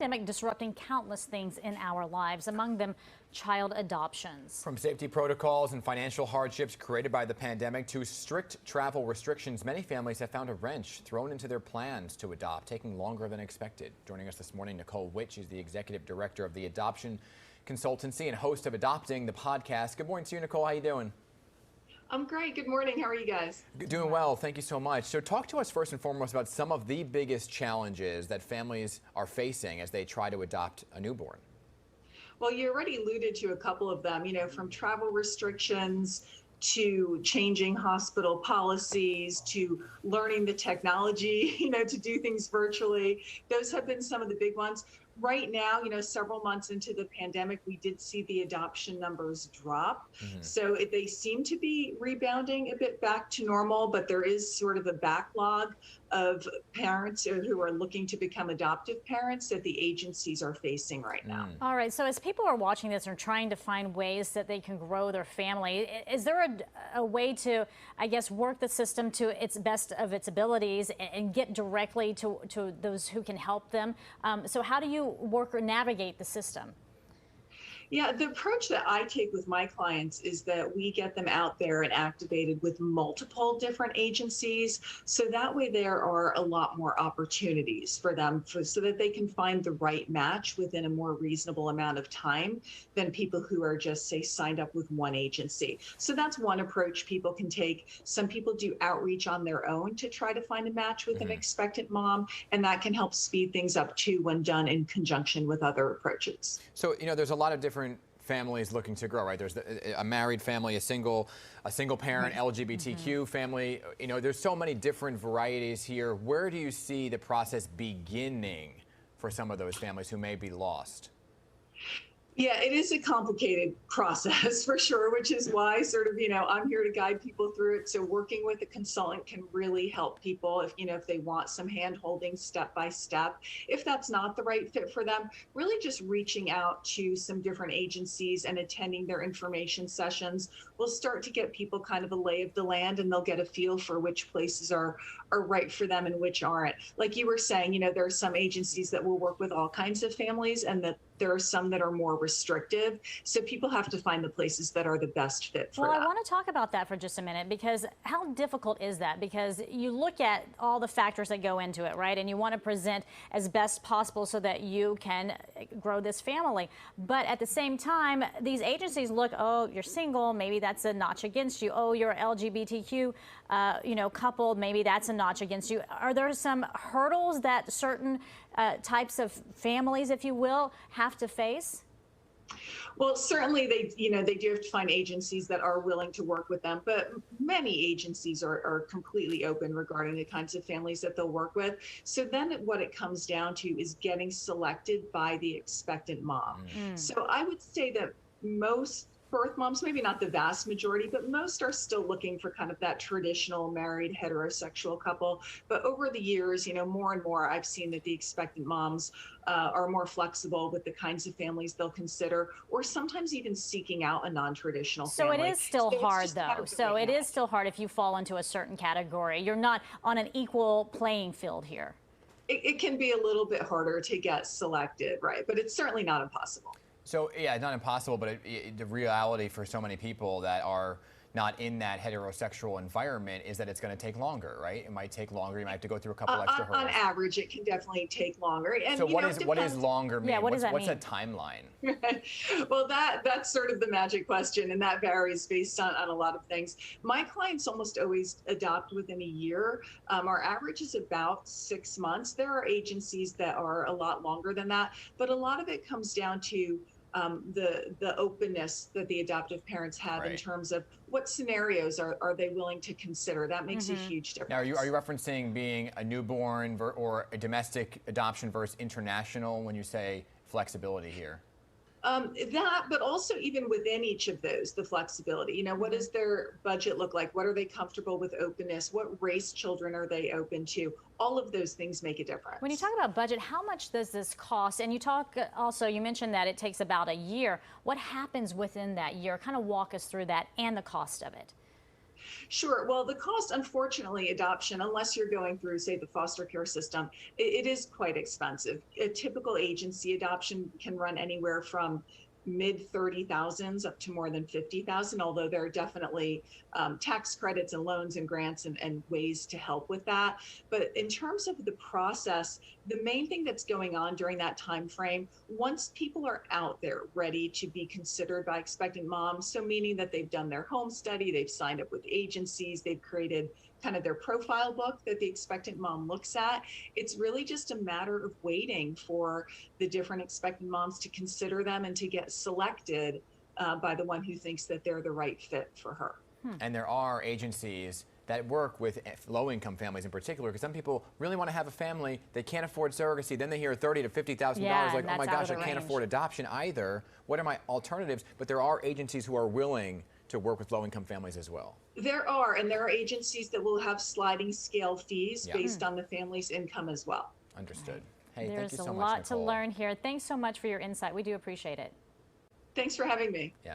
Pandemic disrupting countless things in our lives, among them child adoptions. From safety protocols and financial hardships created by the pandemic to strict travel restrictions, many families have found a wrench thrown into their plans to adopt, taking longer than expected. Joining us this morning, Nicole Witt is the executive director of the Adoption Consultancy and host of Adopting, the podcast. Good morning to you, Nicole. How you doing? I'm great. Good morning. How are you guys? Doing well. Thank you so much. So talk to us first and foremost about some of the biggest challenges that families are facing as they try to adopt a newborn. Well, you already alluded to a couple of them, from travel restrictions to changing hospital policies to learning the technology, to do things virtually. Those have been some of the big ones. Right now, several months into the pandemic, we did see the adoption numbers drop. So they seem to be rebounding a bit back to normal, but there is sort of a backlog of parents who are looking to become adoptive parents that the agencies are facing right now. All right, so as people are watching this and trying to find ways that they can grow their family, is there a way to, I guess, work the system to its best of its abilities and get directly to those who can help them? So how do you work or navigate the system? Yeah, the approach that I take with my clients is that we get them out there and activated with multiple different agencies. So that way there are a lot more opportunities for them so that they can find the right match within a more reasonable amount of time than people who are just, say, signed up with one agency. So that's one approach people can take. Some people do outreach on their own to try to find a match with an expectant mom, and that can help speed things up too when done in conjunction with other approaches. So, there's a lot of different families looking to grow, right? There's a married family, a single parent, LGBTQ family. There's so many different varieties here. Where do you see the process beginning for some of those families who may be lost? Yeah, it is a complicated process for sure, which is why I'm here to guide people through it. So working with a consultant can really help people if they want some hand holding step by step. If that's not the right fit for them, really just reaching out to some different agencies and attending their information sessions will start to get people kind of a lay of the land, and they'll get a feel for which places are right for them and which aren't. Like you were saying, there are some agencies that will work with all kinds of families, and that there are some that are more restrictive. So people have to find the places that are the best fit for them. Well, I want to talk about that for just a minute, because how difficult is that? Because you look at all the factors that go into it, right? And you want to present as best possible so that you can grow this family. But at the same time, these agencies look, oh, you're single, maybe that's a notch against you. Oh, you're LGBTQ, couple, maybe that's a notch against you. Are there some hurdles that certain types of families, if you will, have to face? Well, certainly they do have to find agencies that are willing to work with them, but many agencies are completely open regarding the kinds of families that they'll work with. So then what it comes down to is getting selected by the expectant mom. So I would say that most birth moms, maybe not the vast majority, but most are still looking for kind of that traditional married heterosexual couple. But over the years, more and more, I've seen that the expectant moms are more flexible with the kinds of families they'll consider, or sometimes even seeking out a non-traditional family. So it is still hard, though. So it is still hard if you fall into a certain category. You're not on an equal playing field here. It can be a little bit harder to get selected, right? But it's certainly not impossible. So, yeah, not impossible, but the reality for so many people that are not in that heterosexual environment is that it's going to take longer, right? It might take longer. You might have to go through a couple extra hurdles. On average, it can definitely take longer. And so what is longer mean? Yeah, what does that mean? What's a timeline? Well, that's sort of the magic question, and that varies based on a lot of things. My clients almost always adopt within a year. Our average is about 6 months. There are agencies that are a lot longer than that, but a lot of it comes down to the openness that the adoptive parents have in terms of what scenarios are they willing to consider. That makes a huge difference. Now, are you referencing being a newborn or a domestic adoption versus international when you say flexibility here? But also even within each of those, the flexibility, what does their budget look like? What are they comfortable with openness? What race children are they open to? All of those things make a difference. When you talk about budget, how much does this cost? And you mentioned that it takes about a year. What happens within that year? Kind of walk us through that and the cost of it. Sure. Well, the cost, unfortunately, adoption, unless you're going through, say, the foster care system, it is quite expensive. A typical agency adoption can run anywhere from mid 30,000s up to more than 50,000, although there are definitely tax credits and loans and grants and ways to help with that. But in terms of the process, the main thing that's going on during that time frame, once people are out there ready to be considered by expectant moms, so meaning that they've done their home study, they've signed up with agencies, they've created kind of their profile book that the expectant mom looks at, it's really just a matter of waiting for the different expectant moms to consider them and to get selected by the one who thinks that they're the right fit for her. And there are agencies that work with low-income families in particular, because some people really want to have a family, they can't afford surrogacy, then they hear $30,000 to $50,000, like, oh my gosh, I can't afford adoption either. What are my alternatives? But there are agencies who are willing to work with low-income families as well. There are, and there are agencies that will have sliding scale fees based on the family's income as well. Understood. Hey, There's thank you so much, a lot Nicole. to learn here. Thanks so much for your insight. We do appreciate it. Thanks for having me. Yeah.